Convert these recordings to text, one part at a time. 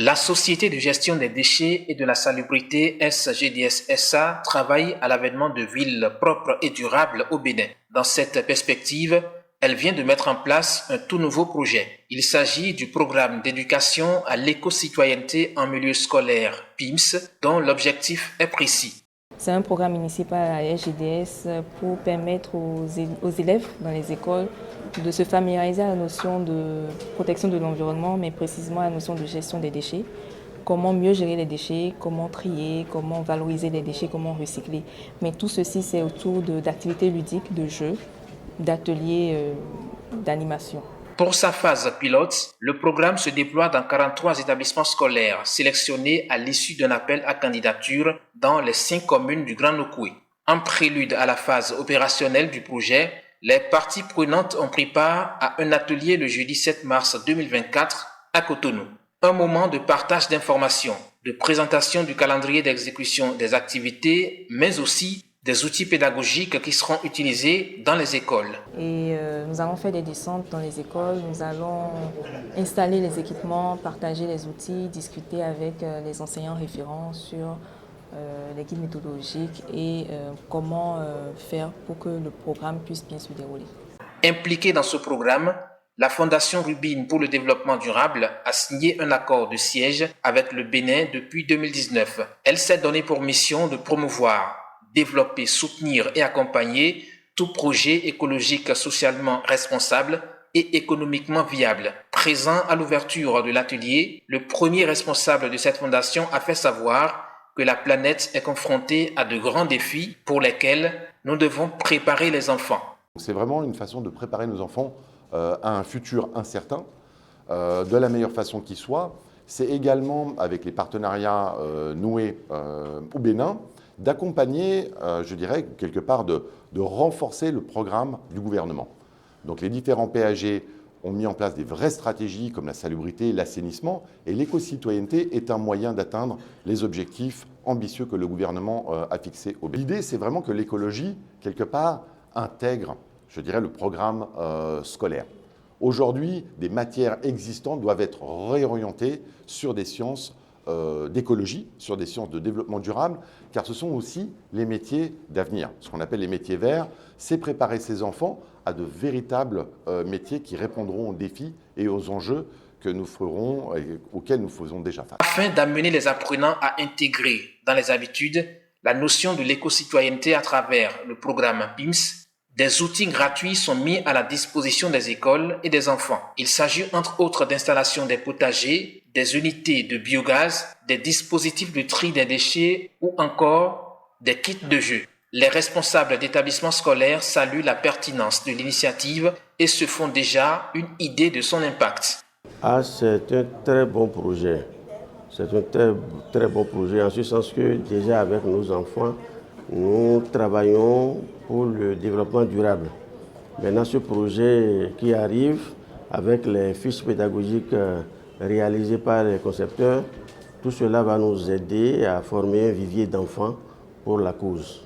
La Société de gestion des déchets et de la salubrité SGDS SA travaille à l'avènement de villes propres et durables au Bénin. Dans cette perspective, elle vient de mettre en place un tout nouveau projet. Il s'agit du programme d'éducation à l'éco-citoyenneté en milieu scolaire, PIMS, dont l'objectif est précis. C'est un programme initié par la SGDS pour permettre aux élèves dans les écoles de se familiariser à la notion de protection de l'environnement, mais précisément à la notion de gestion des déchets. Comment mieux gérer les déchets, comment trier, comment valoriser les déchets, comment recycler. Mais tout ceci, c'est autour d'activités ludiques, de jeux, d'ateliers d'animation. Pour sa phase pilote, le programme se déploie dans 43 établissements scolaires sélectionnés à l'issue d'un appel à candidature dans les 5 communes du Grand Nokoué. En prélude à la phase opérationnelle du projet, les parties prenantes ont pris part à un atelier le jeudi 7 mars 2024 à Cotonou. Un moment de partage d'informations, de présentation du calendrier d'exécution des activités, mais aussi des outils pédagogiques qui seront utilisés dans les écoles. Et nous allons faire des descentes dans les écoles, nous allons installer les équipements, partager les outils, discuter avec les enseignants référents sur les guides méthodologiques et comment faire pour que le programme puisse bien se dérouler. Impliquée dans ce programme, la Fondation Rubine pour le développement durable a signé un accord de siège avec le Bénin depuis 2019. Elle s'est donnée pour mission de promouvoir, développer, soutenir et accompagner tout projet écologique socialement responsable et économiquement viable. Présent à l'ouverture de l'atelier, le premier responsable de cette fondation a fait savoir que la planète est confrontée à de grands défis pour lesquels nous devons préparer les enfants. C'est vraiment une façon de préparer nos enfants à un futur incertain, de la meilleure façon qui soit. C'est également, avec les partenariats noués au Bénin, d'accompagner, je dirais, quelque part, de renforcer le programme du gouvernement. Donc les différents PAG ont mis en place des vraies stratégies comme la salubrité, l'assainissement, et l'éco-citoyenneté est un moyen d'atteindre les objectifs ambitieux que le gouvernement a fixés au Bénin. L'idée, c'est vraiment que l'écologie, quelque part, intègre, je dirais, le programme scolaire. Aujourd'hui, des matières existantes doivent être réorientées sur des sciences d'écologie, sur des sciences de développement durable, car ce sont aussi les métiers d'avenir. Ce qu'on appelle les métiers verts, c'est préparer ces enfants à de véritables métiers qui répondront aux défis et aux enjeux que nous ferons, auxquels nous faisons déjà face. Afin d'amener les apprenants à intégrer dans les habitudes la notion de l'éco-citoyenneté à travers le programme PIMS, des outils gratuits sont mis à la disposition des écoles et des enfants. Il s'agit entre autres d'installations des potagers, des unités de biogaz, des dispositifs de tri des déchets ou encore des kits de jeux. Les responsables d'établissements scolaires saluent la pertinence de l'initiative et se font déjà une idée de son impact. C'est un très bon projet. C'est un très bon projet en ce sens que déjà avec nos enfants, nous travaillons pour le développement durable. Maintenant, ce projet qui arrive avec les fiches pédagogiques réalisées par les concepteurs, tout cela va nous aider à former un vivier d'enfants pour la cause.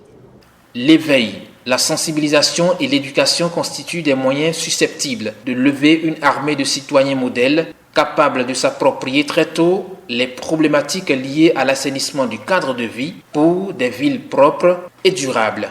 L'éveil, la sensibilisation et l'éducation constituent des moyens susceptibles de lever une armée de citoyens modèles capables de s'approprier très tôt les problématiques liées à l'assainissement du cadre de vie pour des villes propres et durables.